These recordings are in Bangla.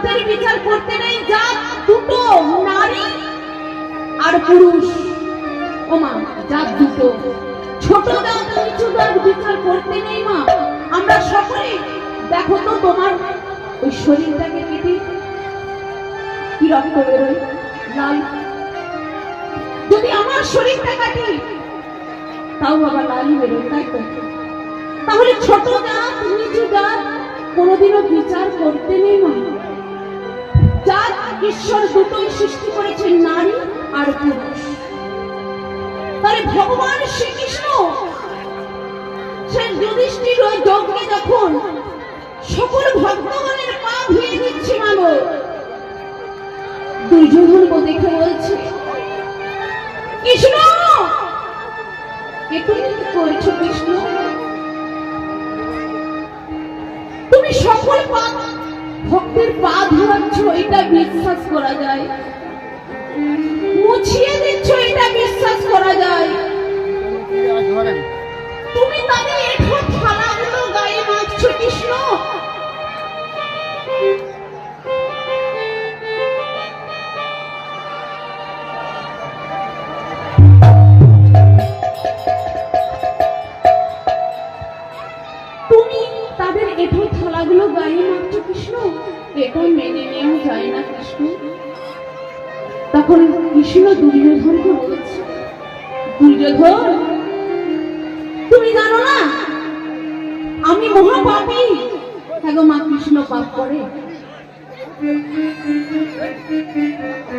জাতের বিচার করতে নেই, জাত দুটো, নারী আর পুরুষ। ওমা জাত দুটো, ছোট জাত নিচু জাত বিচার করতে নেই মা। আমরা সকলে দেখো তো তোমার ওই শরীরটাকে কেটে কি রক্ত বেরোয়, লাল। যদি আমার শরীরটা কাটি তাও বাবা লালই বেরোয়, তাই তো? তাহলে ছোট জাত নিচু জাত কোনোদিনও বিচার করতে নেই মা। জাত ঈশ্বর দুটোই সৃষ্টি করেছেন, নারী আর পুরুষ। তাহলে ভগবান শ্রীকৃষ্ণ সে যুধিষ্ঠির যজ্ঞে যখন সকল ভক্তগণের পা ধুয়ে দিচ্ছে মানো, দুর্যোধনকে দেখে বলছে, কৃষ্ণ এ তুমি কি করছো? কৃষ্ণ তুমি সকল ভক্তের পা ধোয়াচ্ছ, এটা বিশ্বাস করা যায়? মুছিয়ে দিচ্ছ, এটা বিশ্বাস করা যায়? তুমি তাদের এঠো থালাগুলো গায়ে মাখছো কৃষ্ণ। তুমি তাদের এঠো থালাগুলো গায়ে মাখছো কৃষ্ণ, এটা মেনে নেওয়া যায় না কৃষ্ণ। তখন কৃষ্ণ দুর্যোধনকে বলছে, দুর্যোধন তুমি জানো না আমি মহাপাপী। হ্যাঁ গো মা, কৃষ্ণ পাপ করে?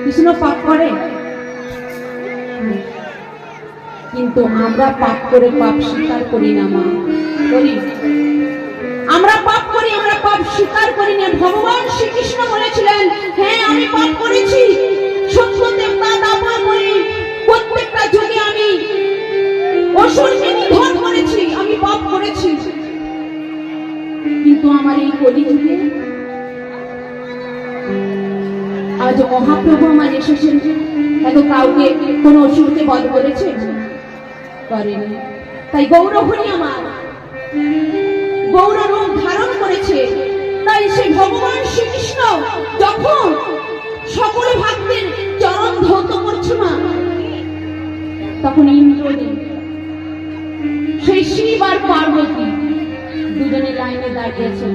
কৃষ্ণ পাপ করে, কিন্তু আমরা পাপ করে পাপ স্বীকার করি না মা। করি? আমরা পাপ করি, আমরা পাপ স্বীকার করি না। ভগবান শ্রীকৃষ্ণ বলেছিলেন, হ্যাঁ আমি পাপ করেছি, সত্যদেবতা দাপা করি, প্রত্যেকটা যুগে আমি অসুরকে নিধন করেছি, আমি পাপ করেছি। কিন্তু আমার এই কলিযুগে আজ মহাপ্রভু আমার এসেছেন, এত কাউকে কোন অসুরকে বধ করেছে? করেনি। তাই গৌরহরি আমার গৌর রূপ ধারণ করেছে। তাই সে ভগবান শ্রীকৃষ্ণ যখন সকল ভক্তের চরণ ধৌত করছে মা, তখন ইন্দ্রদেব, সেই শিব আর পার্বতী দুজনে লাইনে দাঁড়িয়েছে।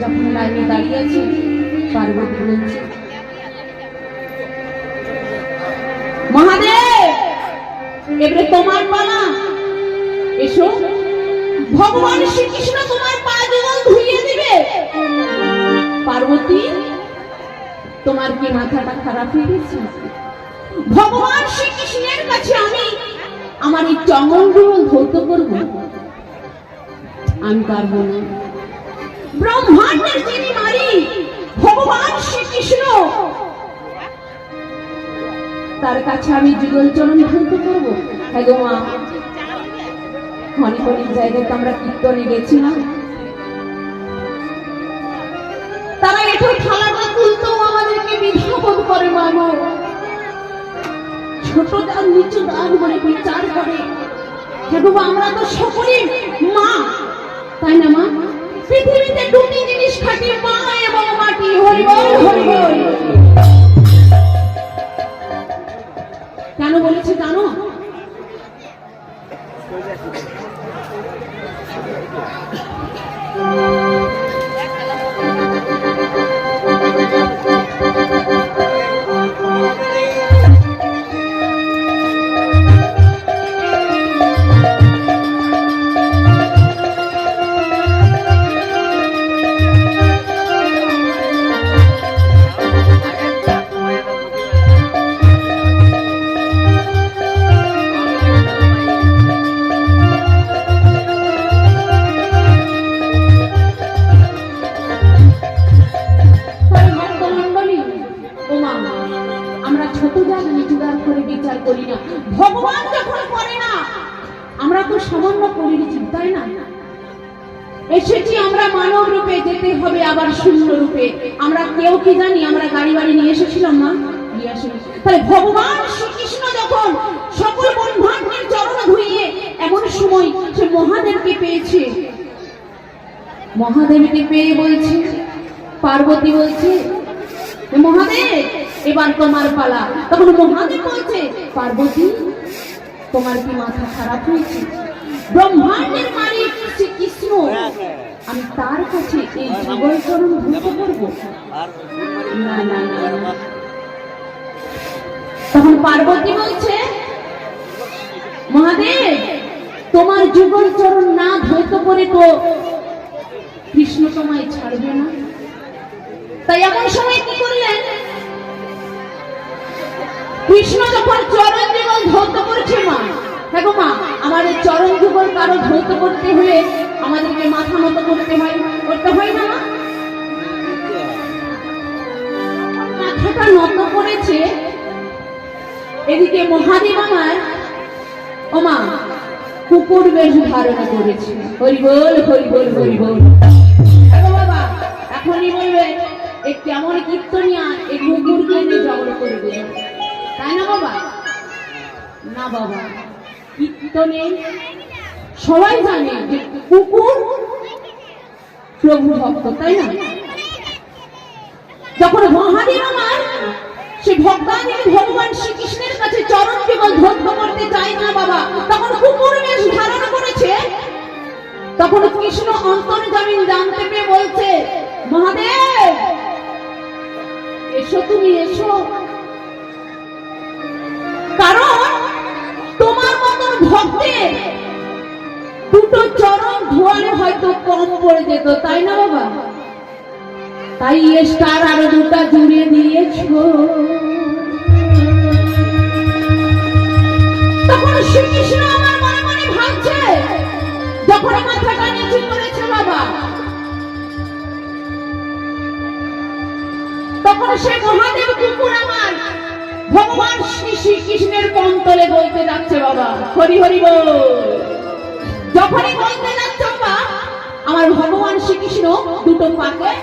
যখন লাইনে দাঁড়িয়েছে, পার্বতী বলছে, মহাদেব এবারে তোমার পালা, এসো। ভগবান শ্রীকৃষ্ণ তোমার পা যুগল ধুইয়ে দিবে। পার্বতী তোমার কি মাথাটা খারাপ হয়ে গেছে? ভগবান শ্রীকৃষ্ণের কাছে আমি আমার এই চমনগুলো ধৌত করবো? আমি পারবো না। ব্রহ্মাণ্ডের যিনি মালিক ভগবান শ্রীকৃষ্ণ, তার কাছে আমি যুগল চরণ ধৌত করবো? হ্যাঁ গো মা, অনেক অনেক জায়গায় তো আমরা কীর্তনে গেছিলাম, তারা এঠো থালাটা তুলতেও আমাদেরকে বিধাপন করে মানো। ছোট দান নিচু দান বলে বিচার করে। আমরা তো সকলে মা, তাই না মা? পৃথিবীতে দুটি জিনিস থাকে, মা এবং মাটি। হরি বল, হরি বল। কেন বলেছে জানো? ভগবান যখন করে না, আমরা তো সামান্য করে নিচ্ছি, তাই না? এসেছি আমরা মানব রূপে, যেতে হবে আবার শূন্য রূপে। আমরা কেউ কি জানি আমরা গাড়ি বাড়ি নিয়ে এসেছিলাম না? তাহলে ভগবান শ্রীকৃষ্ণ যখন সকল ব্রহ্মাণ্ডের চরণ ধুইয়ে এমন সময় সে মহাদেবকে পেয়েছে, মহাদেবকে পেয়ে বলছে, পার্বতী বলছে, মহাদেব এবার তোমার পালা। তখন মহাদেব বলছে, পার্বতী তোমার কি মাথা খারাপ হয়েছে? ব্রহ্মাণ্ডের মালিক শ্রীকৃষ্ণ, আমি তার কাছে এই যুগল চরণ ধরতে পারবো না? না না না। তখন পার্বতী বলছে, মহাদেব তোমার যুগল চরণ না ধরতে করে তো কৃষ্ণ তোমায় ছাড়বে না। তাই এমন সময় কি করলেন, কৃষ্ণ যখন চরণ যুগল ধৌত করছে, মা দেখো মা, আমাদের চরণ যুগল কারো ধৌত করতে হলে আমাদেরকে মাথা নত করতে হয় না মা? মাথাটা নত করেছে, এদিকে মহাদেব আমার ও মা কুকুর বেশ ধারণ করেছে। হরি বল হরি বল হরি বল। বাবা এখনই বলবে এই কেমন কীর্তনিয়া এই কুকুরকে নিয়ে জগড় করবে, তাই না বাবা? না বাবা, কীর্তনে সবাই জানে যে কুকুর প্রভু ভক্ত, তাই না? যখন মহাদেব আমার সে ভক্তাদি ভগবান শ্রীকৃষ্ণের কাছে চরণ যুগল ধৌত করতে চায় না বাবা, তখন কুকুর বেশ ধারণ করেছে। তখন কৃষ্ণ অন্তর্যামী জানতে পেরে বলছে, মহাদেব এসো, তুমি এসো, কারণ তোমার মতন ভক্তের দুটো চরণ ধোয়ালে হয়তো কম পড়ে যেত, তাই না বাবা? তাই স্টার আরো দুটা জুড়ে দিয়েছো। তখন শ্রীকৃষ্ণ আমার মনে মনে ভাবছে, যখন মাথাটা নিচু করেছে বাবা, তখন সে মহাদেব কুকুর আমার ভগবান শ্রীকৃষ্ণের কন্তলে বলতে যাচ্ছে বাবা, হরি হরি বল। যখনই বলতে যাচ্ছে বাবা, আমার ভগবান শ্রীকৃষ্ণ দুটো পাকে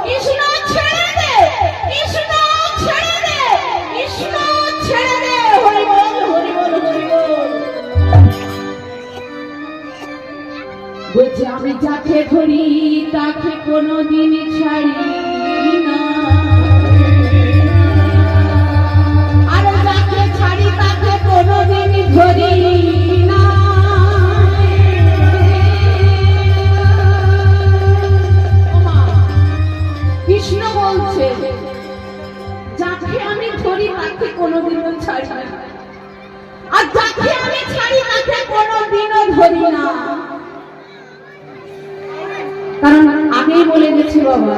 কৃষ্ণ ছেড়ে দে, কৃষ্ণ ছেড়ে দে, কৃষ্ণ ছেড়ে দে, হরি বল হরি বল হরি বল। বলছে আমি যাকে ধরি তাকে কোনোদিন ছাড়ি না, আর যাকে ছাড়ি তাকে কোনোদিন ধরি না। কৃষ্ণ বলছে যাকে আমি ধরি তাকে কোনোদিনও ছাড়ি না, আর যাকে আমি ছাড়ি তাকে কোনোদিনও ধরি না। কারণ আগেই বলে গেছে বাবা,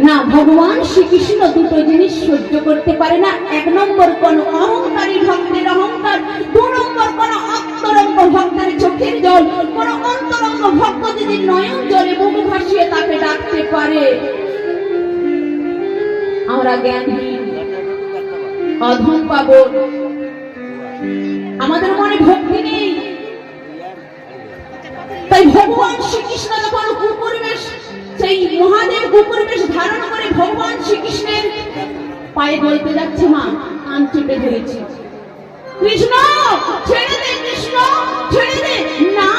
না ভগবান শ্রীকৃষ্ণ দুটো জিনিস সহ্য করতে পারে না। এক নম্বর কোন অহংকারী ভক্তের অহংকার, দু নম্বর কোন অন্তরঙ্গ ভক্তের চোখের জল। কোন অন্তরঙ্গ ভক্ত যদি নয়ন জলে মুখ ভাসিয়ে তাকে ডাকতে পারে, আমরা জ্ঞানহীন অধম পাবো, আমাদের মনে ভক্তি নেই। তাই ভগবান শ্রীকৃষ্ণ যখন কুকুর বেশ, সেই মহাদেব কুকুর বেশ ধারণ করে ভগবান শ্রীকৃষ্ণের পায়ে বলতে যাচ্ছে, মা কান চেপে ধরেছি, কৃষ্ণ ছেড়ে দে, কৃষ্ণ ছেড়ে দে। না,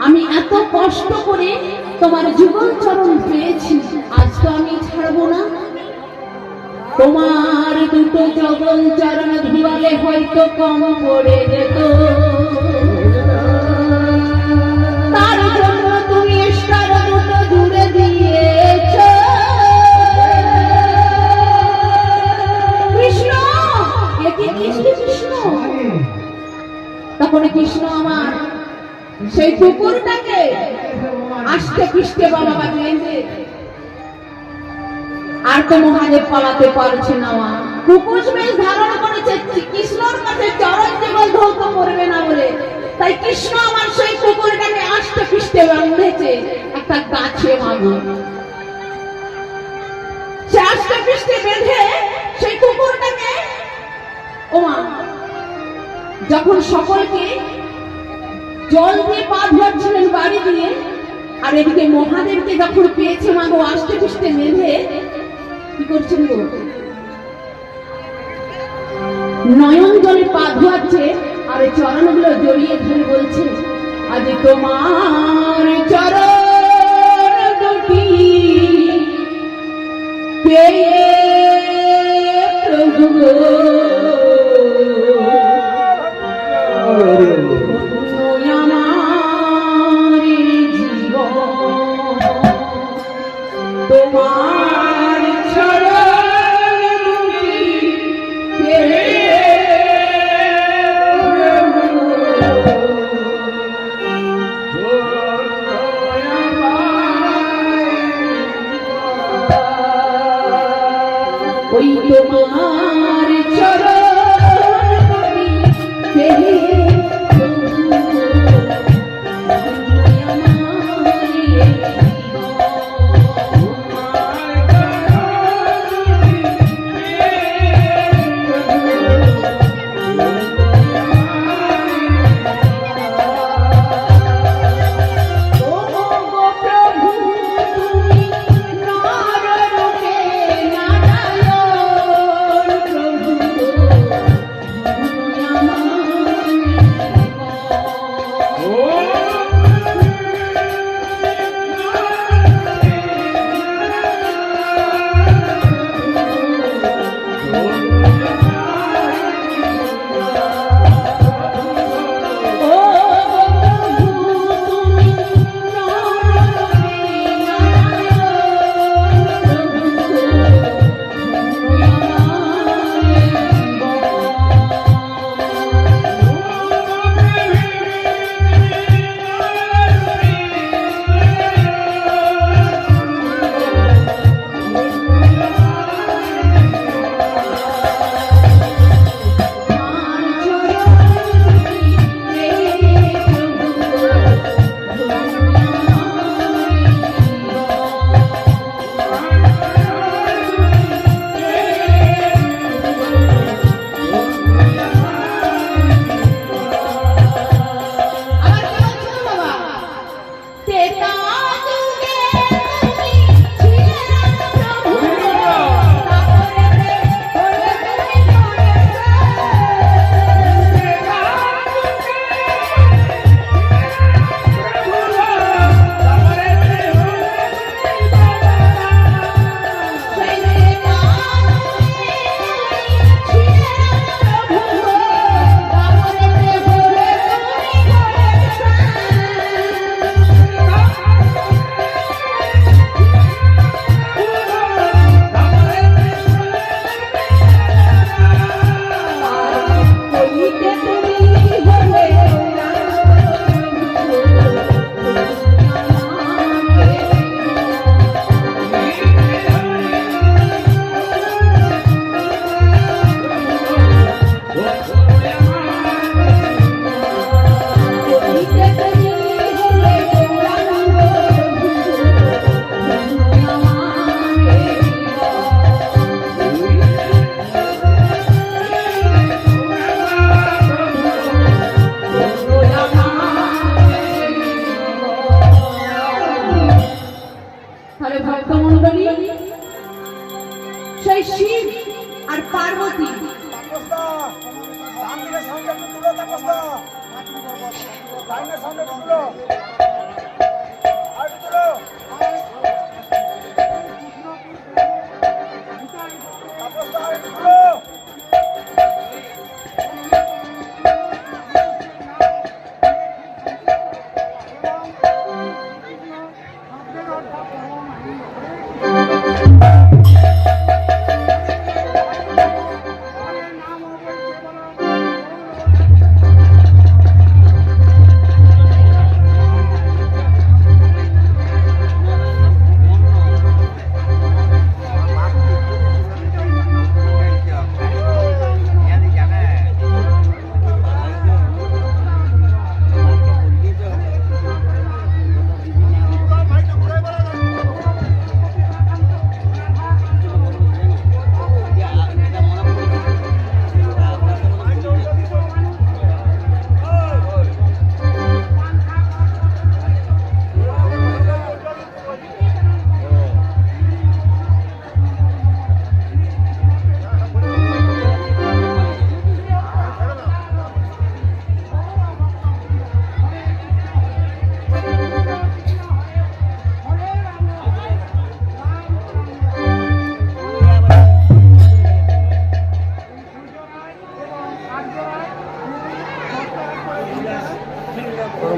আমি এত কষ্ট করে তোমার যুগল চরণ পেয়েছি, আজ তো আমি ছাড়বো না। তোমার দুটো যুগল চরণ ধুয়ালে হয়তো কম পড়ে যেত, তার জন্য তুমি স্টার দুটো জুড়ে দিয়েছ। কৃষ্ণ একে কৃষ্ণ। তখন কৃষ্ণ আমার সেই কুকুরটাকে আস্তে পিষ্টে বাবা বানিয়েছে, আর তো মহাদেব পালাতে পারছে না। কুকুর বেশ ধারণ করেছে কৃষ্ণর কাছে চরণ যুগল ধৌত করবে না বলে, তাই কৃষ্ণ আমার সেই কুকুরটাকে আস্তে পিষ্টে বাঁধেছে একটা গাছে। মাগো সে আস্তে পিষ্টে বেঁধে সেই কুকুরটাকে ও মা যখন সকলকে জল দিয়ে পা ধোয়াচ্ছিলেন বাড়ি দিয়ে, আর এদিকে মহাদেবকে যখন পেয়েছে মাগো আস্তে পিষ্টে বেঁধে কি করছেন গো, নয়ন জলে পা ধোয়াচ্ছে, আর তোমার চরণ ওই তোমার চরণ সেই শিব আর পার্বতী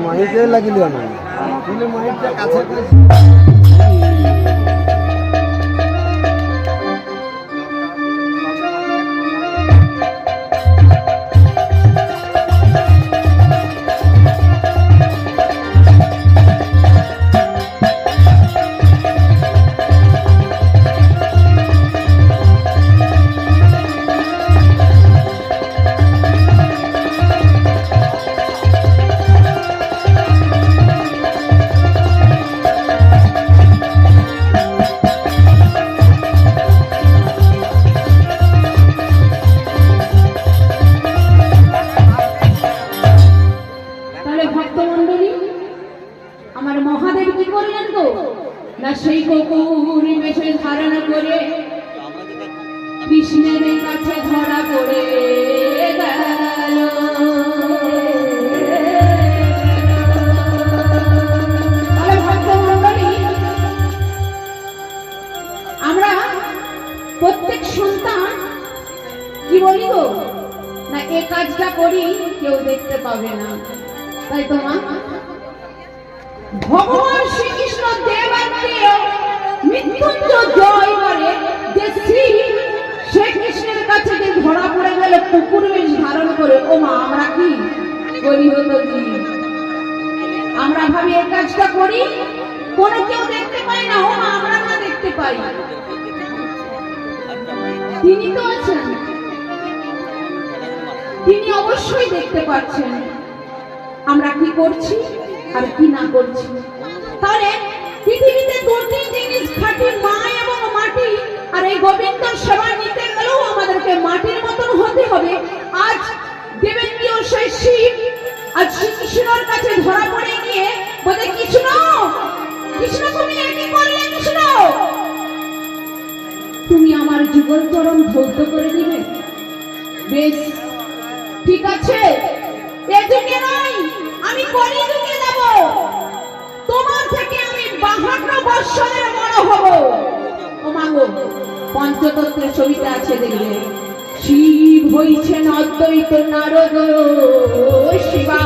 মাহিতে লাগিল আমার কিন্তু মাহিটা কাছে সেই কুকুর বেশে ধারণ করে কৃষ্ণের কাছে ধরা পড়ে গেল। ভক্তমণ্ডলী, আমরা প্রত্যেক সন্তান কি বলি গো না, এ কাজটা করি কেউ দেখতে পাবে না, তাই তো মা? ভগবান শ্রীকৃষ্ণ দেবাত্মীয় মৃত্যুঞ্জয় জয় করে যে শ্রীকৃষ্ণের কাছে যে ধরা পড়ে গেল কুকুর বেশ ধারণ করে। ও মা, আমরা কি করি হতো কি? আমরা ভাবি এই কাজটা করি কোনো কেউ দেখতে পাই না। ও মা, আমরা না দেখতে পাই, তিনি তো আছেন, তিনি অবশ্যই দেখতে পাচ্ছেন আমরা কি করছি আর কি না করছি। তাহলে পৃথিবীতে দুটি জিনিস খাঁটি, মা এবং মাটি। আর এই গোবিন্দ সেবা নিতে গেলেও আমাদেরকে মাটির মতন হতে হবে। আজ দেবেন্দ্রীয় সেই শিব আজ শ্রীকৃষ্ণর কাছে ধরা পড়ে গিয়ে বলে, কৃষ্ণ কৃষ্ণ তুমি কি করলে? কৃষ্ণ তুমি আমার যুগল চরণ ধৌত করে দিবে? বেশ, ঠিক আছে, এযুগে নয়, আমি কলিযুগে যাব, তোমার থেকে আমি 52 বৎসরের বড় হব। ও মাগো, পঞ্চতত্ত্বের ছবিতে আছে, দেখবে শিব হইছেন অদ্বৈত নারদ শিবা,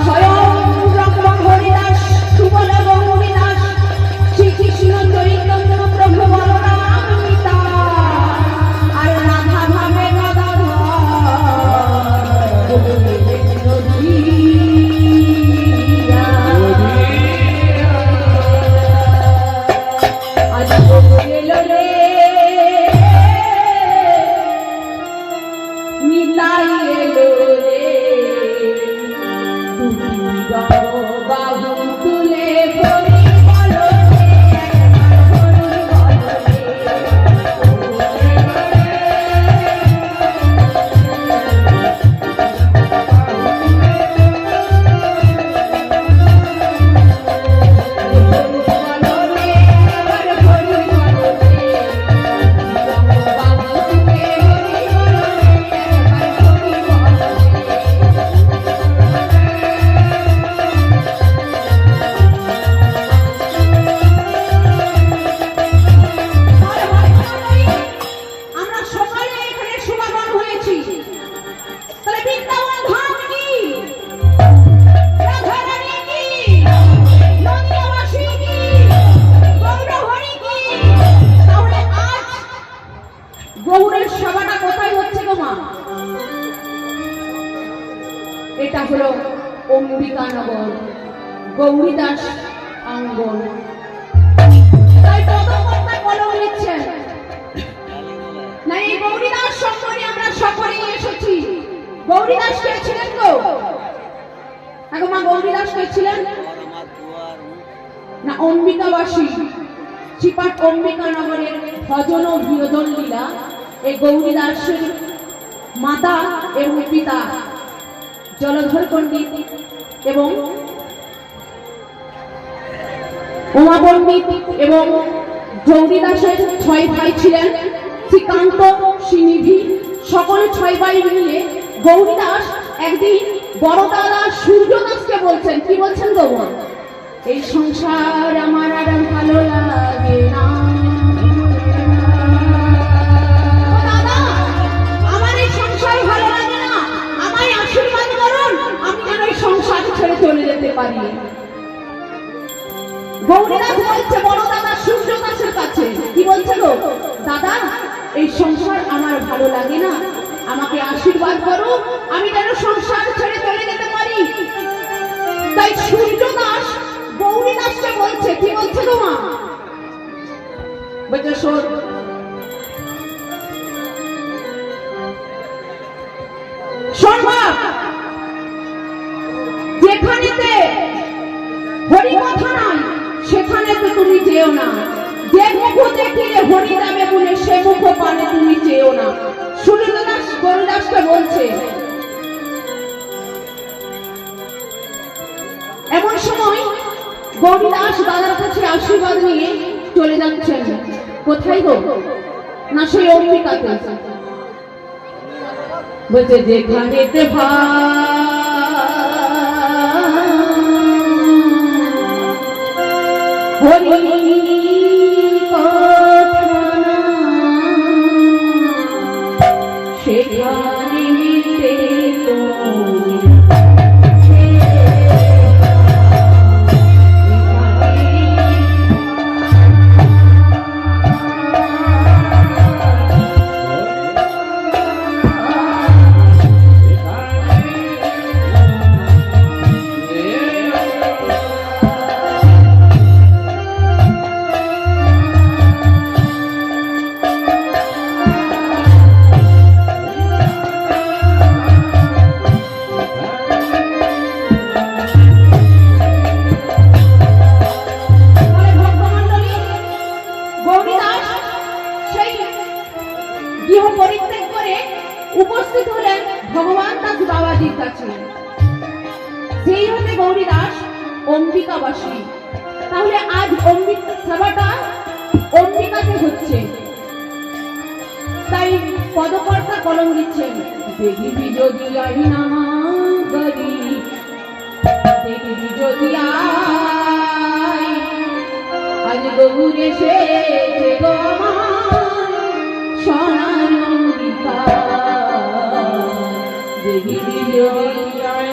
স্বয়ং ব্রহ্ম হরিদাস সুবল গৌরীদাস, শ্রীকৃষ্ণ চৈতন্য প্রভু বলরাম পিতা, আর রাধা ভাবে এটা হলো অম্বিকানগর গৌরীদাস অঙ্গন। তাই পদকর্তা কলম লিখছেন না, এই গৌরীদাস সম্পর্কে আমরা সকলেই এসেছি। গৌরীদাস কে ছিলেন গো? এখন মা, গৌরীদাস কে ছিলেন না? অম্বিকাবাসী চিপাট অম্বিকানগরের ভজন ও বিনোদন লীলা এই গৌরীদাসের মাতা এবং পিতা জলধর পণ্ডিত এবং উমা পণ্ডিত এবং গৌরীদাসের 6 ভাই ছিলেন, শ্রীকান্ত, শ্রীনিধি, সকলে 6 ভাই মিলে গৌরীদাস একদিন বড় দাদা সূর্যদাসকে বলছেন, কি বলছেন গো? এই সংসার আমার আর ভালো লাগে না, দাদা আমার এই সংসার ভালো লাগে না, আমায় আশীর্বাদ করুন, পারি। গৌরীনাথ বলছে বড় দাদা সূর্য দাসের কাছে, কি বলছে গো? দাদা, এই সংসার আমার ভালো লাগে না, আমাকে আশীর্বাদ করো, আমি যেন সংসার ছেড়ে চলে যেতে পারি। তাই সূর্য দাস গৌরীনাথকে বলছে, কি বলছে গো মা? বলছে শোন, শোন বাপ, যেখানেতে হরি কথা নাই সেখানেতে তুমি যেও না, যে মুখ দেখিলে হরি যাবে বলে সে মুখ পানে তুমি যেও না। সূর্যদাস গৌরীদাসকে বলছে। এমন সময় গৌরীদাস দাদার কাছে আশীর্বাদ নিয়ে চলে যাচ্ছেন। কোথায় গো? না সেই অম্বিকাতে। বলছে যেখানেতে হরি সেখানে উপস্থিত হলেন ভগবান দাস বাবাজির কাছে। সেই হতে গৌরীদাস অম্বিকাবাসী। তাহলে আজ অম্বিকা সভাটা অম্বিকাতে হচ্ছে, তাই পদকর্তা কলম দিচ্ছেন। দেখিবি যদি আই নামাগরি, দেখিবি যদি আই, আজ গৌর এসেছে গো আমার সোনার অম্বিকা। দেখিবি যদি আই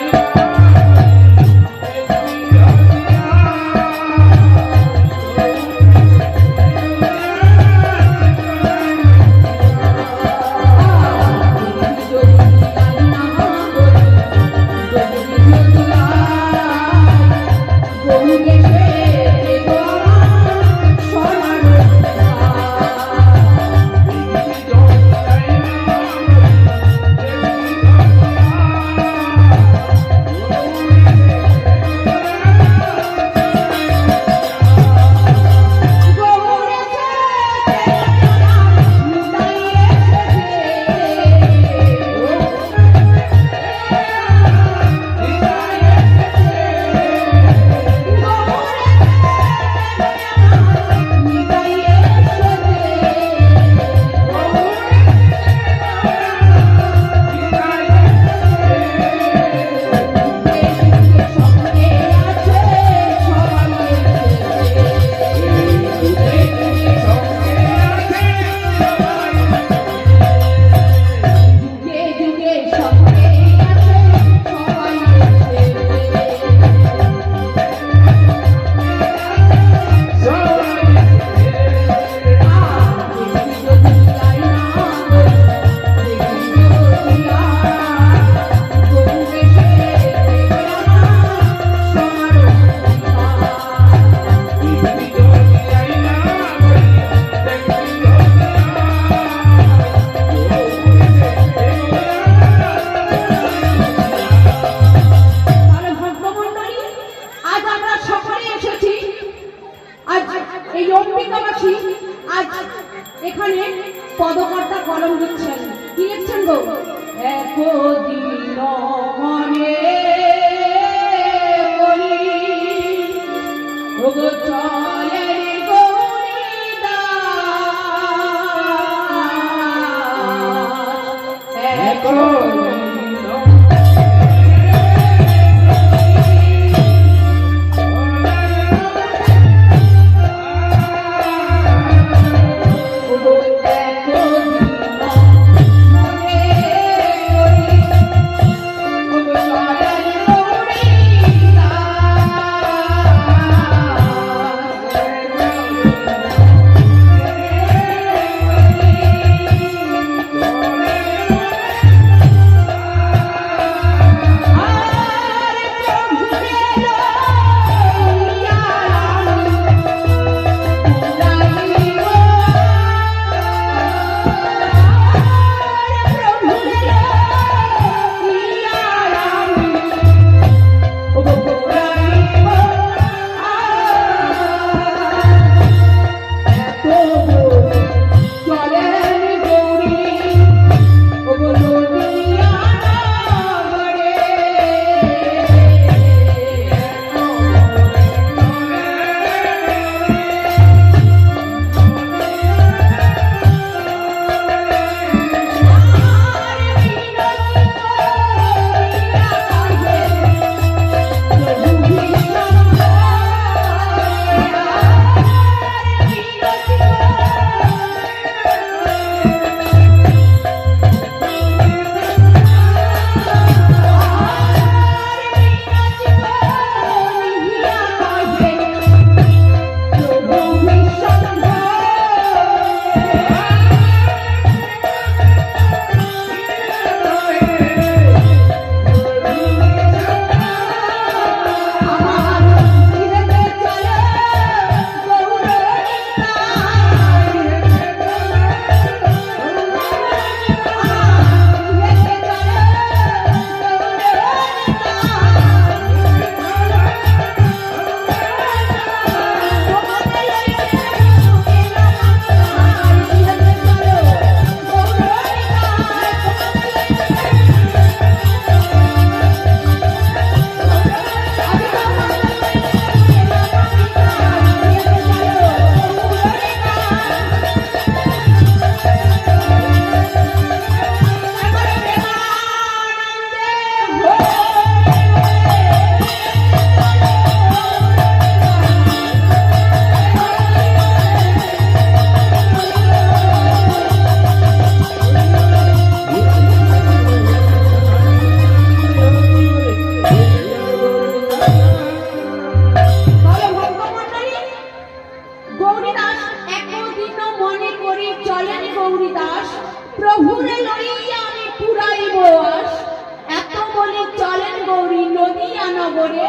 করে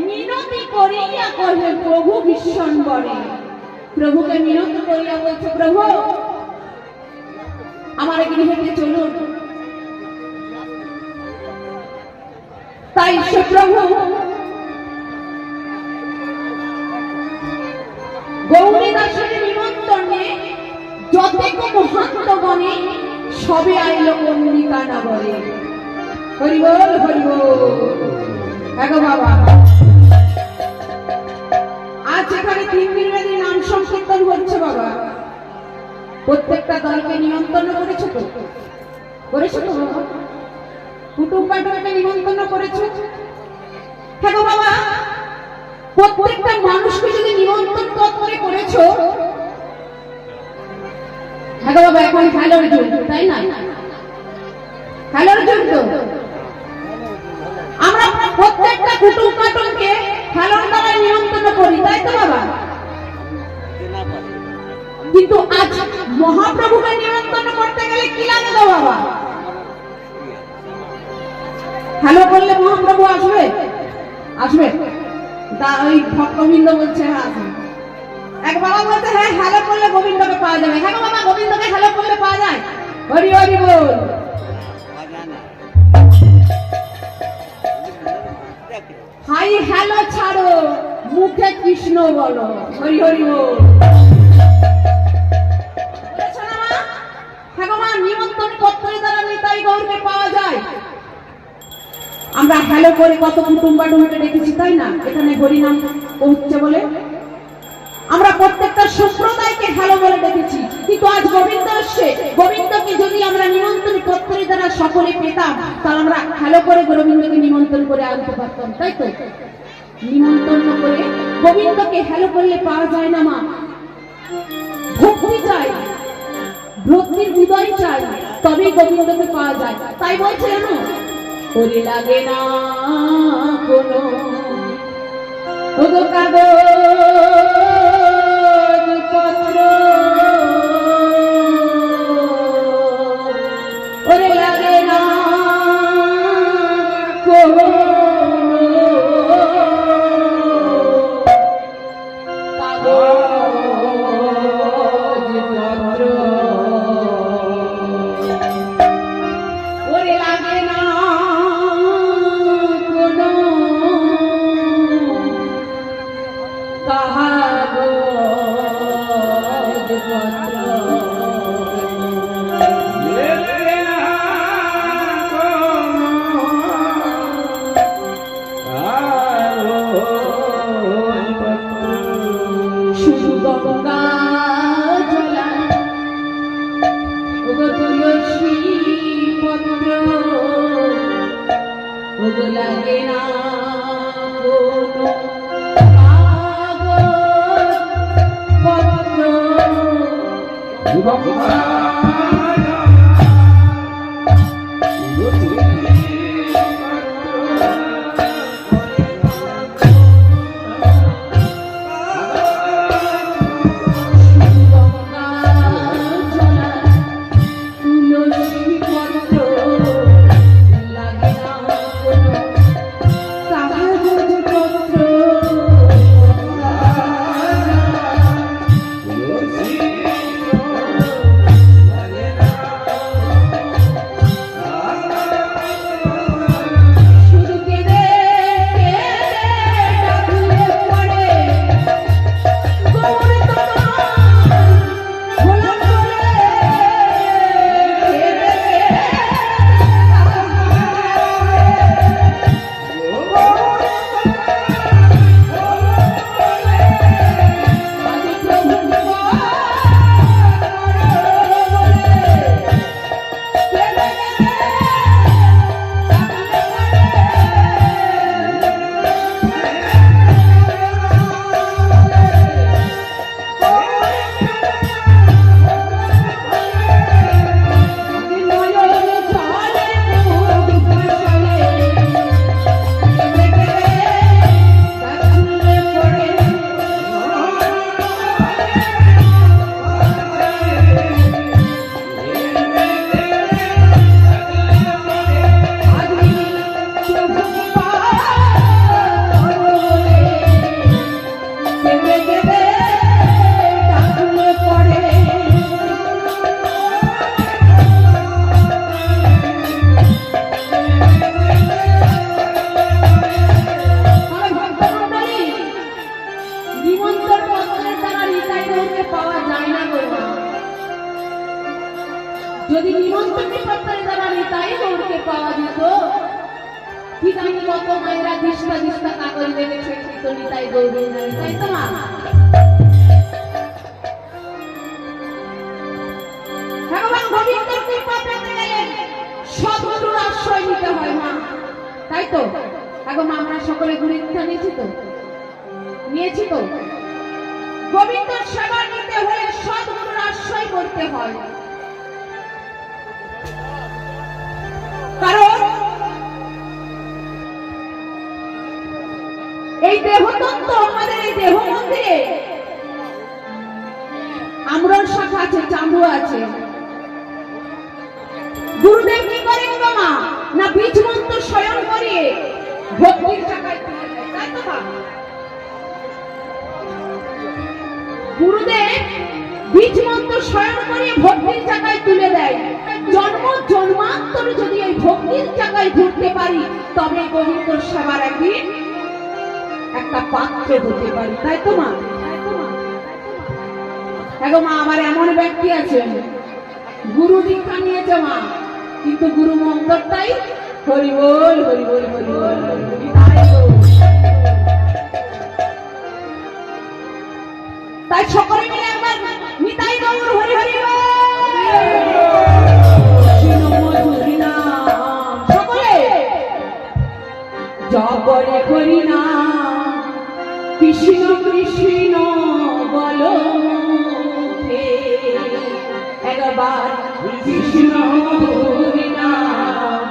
মিনতি করিয়া কহে প্রভু ভীষণ বরে। প্রভুকে মিনতি করিয়া বলছে, প্রভু আমার গৃহেতে চলুন। তাই সে প্রভু গৌরী দাসের নিমন্ত্রণে যতেক মহান্তগণে সবে আইল কন্যিকা নগরে। হরি বল হরি বল। এগো বাবা, আজ এখানে 3 দিন ব্যাপী নাম সংকীর্তন হচ্ছে বাবা। প্রত্যেকটা দলকে নিমন্ত্রণ করেছো তো? করেছো তো বাবা? কুটুম্বাটুকে নিমন্ত্রণ করেছো? হ্যাঁ গো বাবা, প্রত্যেকটা মানুষকে যদি নিমন্ত্রণ পত্রে করেছো, হ্যাঁ গো বাবা, এখন খেলার যুগ, তাই না? খেলার যুগ তো। আমরা প্রত্যেকটা কুটুম্বাটুকে খেলার দ্বারা নিমন্ত্রণ করি, তাই তো বাবা? কিন্তু আজ মহাপ্রভুকে নিমন্ত্রণ করতে গেলে কি লাগে গো বাবা? হ্যালো করলে মহাপ্রভু আসবে? আসবে? তা ওই গোবিন্দ বলছে হ্যাঁ আসবে। এক বাবা বলছে হ্যাঁ হ্যালো করলে গোবিন্দকে পাওয়া যাবে। হ্যাঁ বাবা, গোবিন্দকে হ্যালো করলে পাওয়া যায়? হরি হরি বল। হাই হ্যালো ছাড়ো, মুখে কৃষ্ণ বলো। হরি হরি বল। হ্যাঁ বাবা, নিমন্ত্রণ পত্রের দ্বারা নিতাই গৌরকে পাওয়া যায়। আমরা হ্যালো করে কত কুটুম্বাটুকে ডেকেছি, তাই না? এখানে হরিনাম পৌঁছছে বলে আমরা প্রত্যেকটা সম্প্রদায়কে হ্যালো বলে ডেকেছি। কিন্তু আজ গোবিন্দ আসছে, গোবিন্দকে যদি আমরা নিমন্ত্রণ পত্রের দ্বারা সকলে পেতাম, তাহলে আমরা হ্যালো করে গোবিন্দকে নিমন্ত্রণ করে আনতে পারতাম, তাই তো? নিমন্ত্রণ করে গোবিন্দকে হ্যালো করলে পাওয়া যায় না মা। ভক্তি চাই, ভক্তির উদয় চাই, তবেই গোবিন্দকে পাওয়া যায়। তাই বলছে জানো, ওরে লাগে না কোনো কাগজ পত্র, ওরে লাগে না কোনো লাগে না কোনো কাগজ পত্র। কি জানি কত মায়েরা দিস্তা দিস্তা কাগজ লেগেছে তো নিতাই গৌরী নাই, তাই তো মা? ভগবান গোবিন্দের কৃপা পেতে গেলে সদ্গুরুর আশ্রয় নিতে হয় মা, তাই তো? এখন আমরা সকলে গুরুর দীক্ষা নিয়েছি তো গোবিন্দের সেবা নিতে হলে সদ্গুরুর আশ্রয় করতে হয়, কারণ এই দেহতত্ত্ব আমাদের এই দেহ মন্দিরে আমরণ শাখা আছে, চাঁদু আছে। গুরুদেব কি করেন গো মা? না বীজ মন্ত্র স্বয়ং করিয়ে ভক্তির চাকায় তুলে দেয়, তাই তো মা? গুরুদেব বীজ মন্ত্র স্বয়ং করিয়ে ভক্তির চাকায় তুলে দেয়। জন্ম জন্মান্তরে যদি এই ভক্তির চাকায় ঘুরতে পারি তবে গোবিন্দ সেবার একদিন একটা পাত্র হতে পারি, তাই তো মা? এখন মা আমার এমন ব্যক্তি আছে গুরু দীক্ষা নিয়েছে মা, কিন্তু গুরু মন্ত্রটাই হরি বল হরি বল হরি বল, তাই সকলে মিলে একবার নিতাই গৌর হরি হরি বল, সকলে জপরে হরি নাম কৃষ্ণ কৃষ্ণ বলো একবার কৃষ্ণ হরি নাম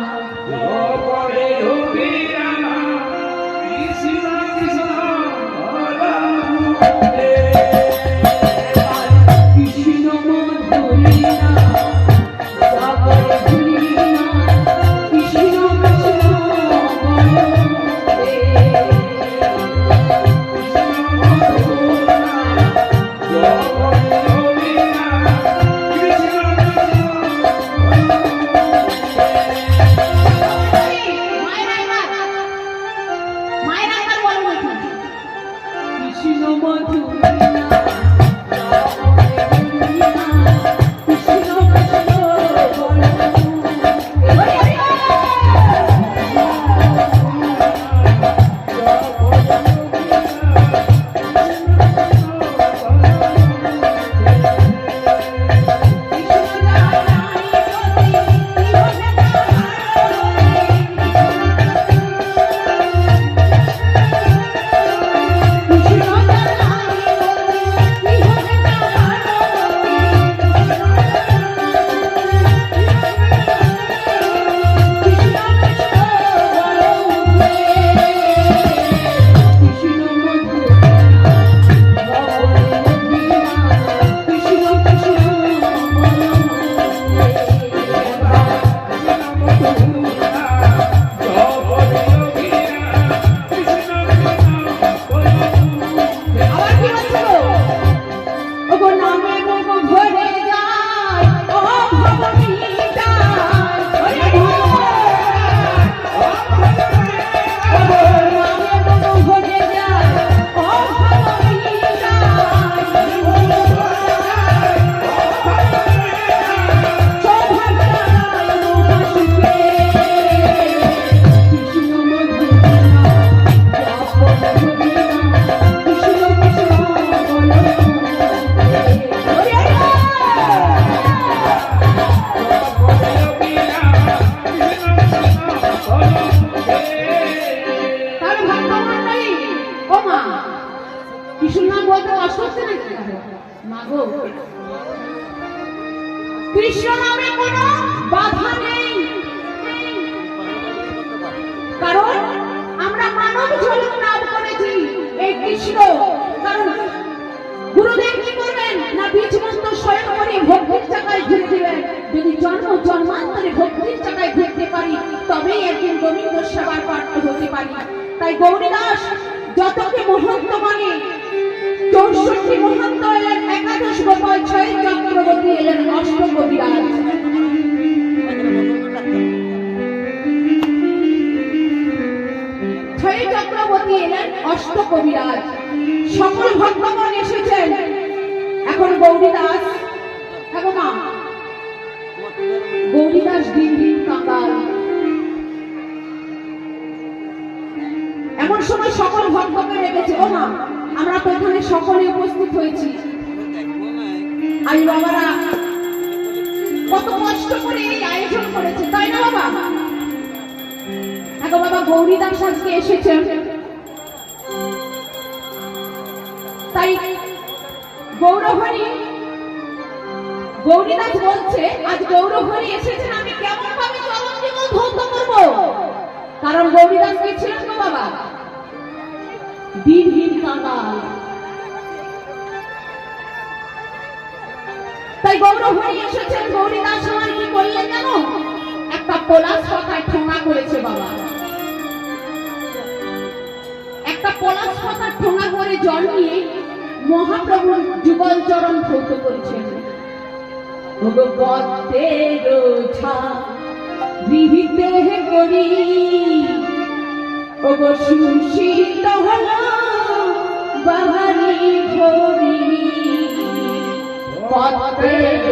জপরে হরি নাম কৃষ্ণ কৃষ্ণ বলো কৃষ্ণ মধুরি নাম জপরে হরি নাম কৃষ্ণ কৃষ্ণ বলো কৃষ্ণ নামে কোনো বাধা নেই, কারণ আমরা মানব ঝলক নাম করেছি এই কৃষ্ণ। কারণ গুরুদেব কি করবেন না বীজ মন্ত্র স্বয়ং করে ভক্তির চাকায় ঘুরে দিবেন। যদি জন্ম জন্মান্তরে ভক্তির চাকায় ঘুরতে পারি তবেই একদিন গোবিন্দ সেবার পাত্র হতে পারি। তাই গৌরীদাস যতকে মহত্ব মানে 64 মহন্ত এলেন, 11 গোপাল, 6 চক্রবর্তী এলেন, 8 কবিরাজ। চক্রবর্তী এলেন, 8 কবিরাজ, সকল ভক্তগণ এসেছেন। এখন গৌরীদাস, এখন মা গৌরীদাস দিন দিন কাঙ্গাল। এমন সময় সকল ভক্তকে ডেকেছে, ও মা আমরা তো এখানে সকলে উপস্থিত হয়েছি, আর বাবারা কত কষ্ট করে এই আয়োজন করেছে, তাই না বাবা? এখন বাবা গৌরীদাস আজকে এসেছেন, তাই গৌরীদাস বলছে আজ গৌরহরি এসেছেন, আমি কেমন ভাবে চরণ জীবন ধৌত করব? কারণ গৌরীদাস কে ছিলেন গো বাবা? দিনহীন কাঙাল। তাই গৌরহরি এসেছেন, গৌরীদাস আমার কি করলেন জানো? একটা পলাশ পাতায় ঠোঙা করেছে বাবা, একটা পলাশ পাতার ঠোঙা করে জল নিয়ে মহাপ্রভুর যুগল চরণ ধৌত করেছেন। বিহিতে করি ওগো সুশীত হল বাহারি ভরি পথের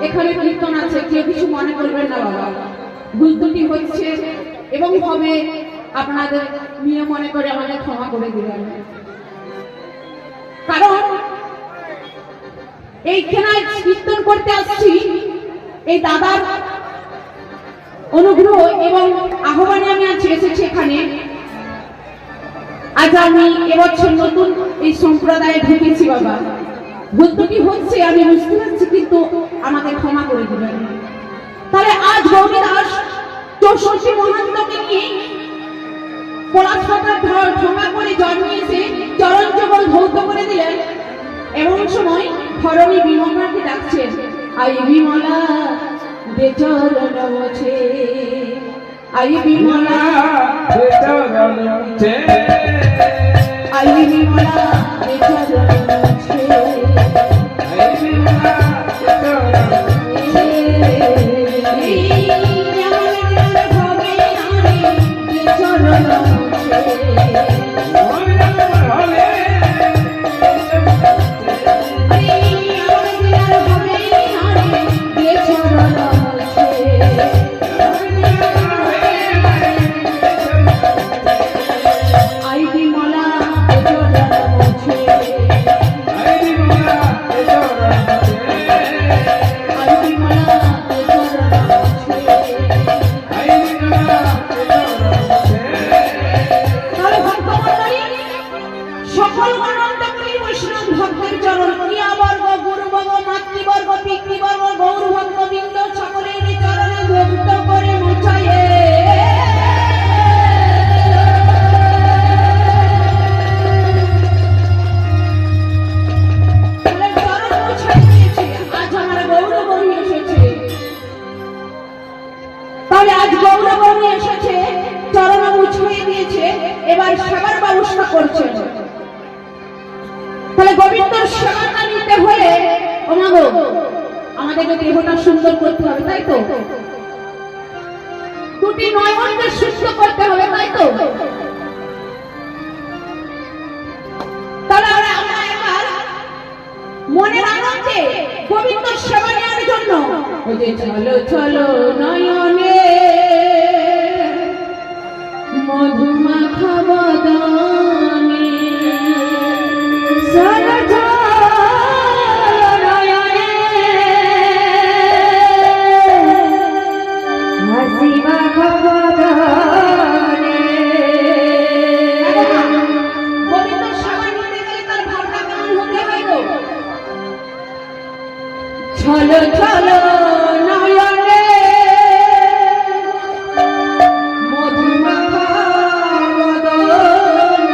এখানে কীর্তন আছে, কেউ কিছু মনে করবেন না বাবা, ভুল ত্রুটি হচ্ছে এবং হবে, আপনাদের নিয়ে মনে করে আমাদের ক্ষমা করে দিবেন। কারণ এইখানে কীর্তন করতে আসছি এই দাদার অনুগ্রহ এবং আহ্বানে আমি আজ এসেছি এখানে। আজ আমি এবছর নতুন এই সম্প্রদায়ে ঢুকেছি বাবা, ভুল ত্রুটি হচ্ছে আমি বুঝতে পারছি, কিন্তু আমাকে ক্ষমা করে দিবেন। তাহলে আজ গৌরীদাস 64 মহান্তকে নিয়ে পলাশ পাতার ঠোঙা করে জন্মিয়েছে, চরণ যুগল ধৌত করে দিলেন। এমন সময় ধরণী বিমলাকে ডাকছেন, আই বিমলা দে চরণ মোছে, আই বিমলা দে চরণ মোছে, আই বিমলা দে চরণ মোছে, আই বিমলা দে চরণ মোছে, আমার ভাবে আরে দে চরণ মোছে। এবার সেবার ব্যবস্থা করছেন। তাহলে গোবিন্দর সেবাটা নিতে হলে ওমাগো আমাদেরকে দেহটা সুন্দর করতে হবে, তাই তো? দুটি নয়নকে সুস্থ করতে হবে, তাই তো? তাহলে আমরা এবার মনের আনন্দে গোবিন্দর সেবা নেওয়ার জন্য ওই যে চলো চলো নয়নে মধুমাখা বদনে, চলো চলো নয়নে হাসি মাখা বদনে। গোবিন্দর সেবা নিতে গেলে তার ভাবনা কেমন হতে হয় গো? চলো চলো নয়নে মধুমাখা বদনে,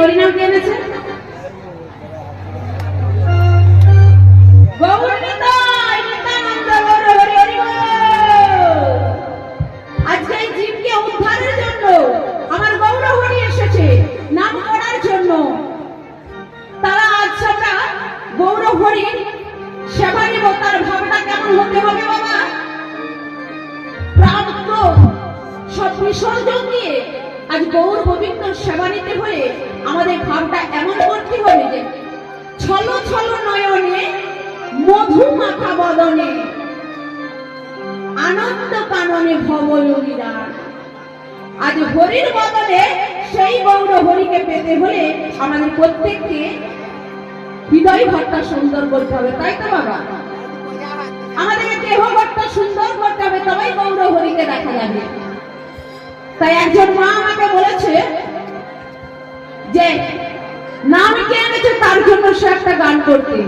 হরিনাম কে এনেছে? গৌর নিতাই, নিত্যানন্দ গৌর হরি হরি বল। আজকে এই জীবকে উদ্ধারের জন্য আমার গৌর হরি এসেছে, নাম করার জন্য। তারা আজ আমরা গৌর হরির সেবা নিব। তার ভাবনা কেমন হতে হবে বাবা? প্রাপ্ত সব বিসর্জন দিয়ে আজ গৌর গোবিন্দ সেবা নিতে হলে আমাদের ভাবটা এমন করতে হবে যে ছল ছল নয়নে মধু মাখা বদনে আনন্দ কাননে ভবলীলার। আজ হরির বদলে সেই গৌর হরিকে পেতে হলে আমাদের প্রত্যেককে হৃদয় ঘরটা সুন্দর করতে হবে, তাই তো বাবা? আমাদেরকে দেহ ঘরটা সুন্দর করতে হবে, তবেই গৌর হরিকে দেখা যাবে। তাই একজন মা আমাকে বলেছে যে নাম কে এনেছে তার জন্য সে একটা গান করতে।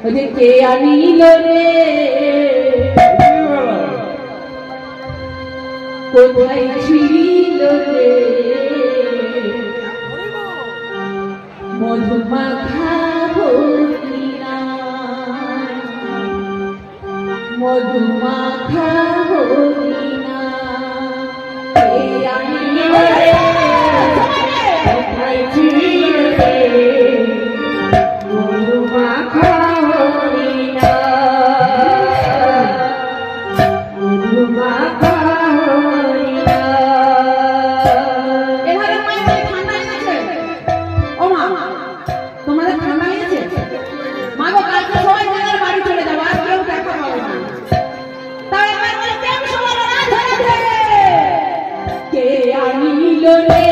ওই যে কে আনিল রে কোথায় ছিল রে মধুমাখা হরিণা, মধুমাখা হরিণা। কে আনিল রে কোথায় ছিল রে মধুমাখা হরিণা, মধুমাখা হরিণা। এভাবে মায়ের ঠান্ডা লেগেছে? ও মা, তোমাদের ঠান্ডা লেগেছে? মা গো, কালকে সবাই নিজের বাড়ি চলে যাবো, আর কেউ দেখা পাবো না। তাই একবার বলে, কেন সবার রাত হয়েছে? কে আনিল রে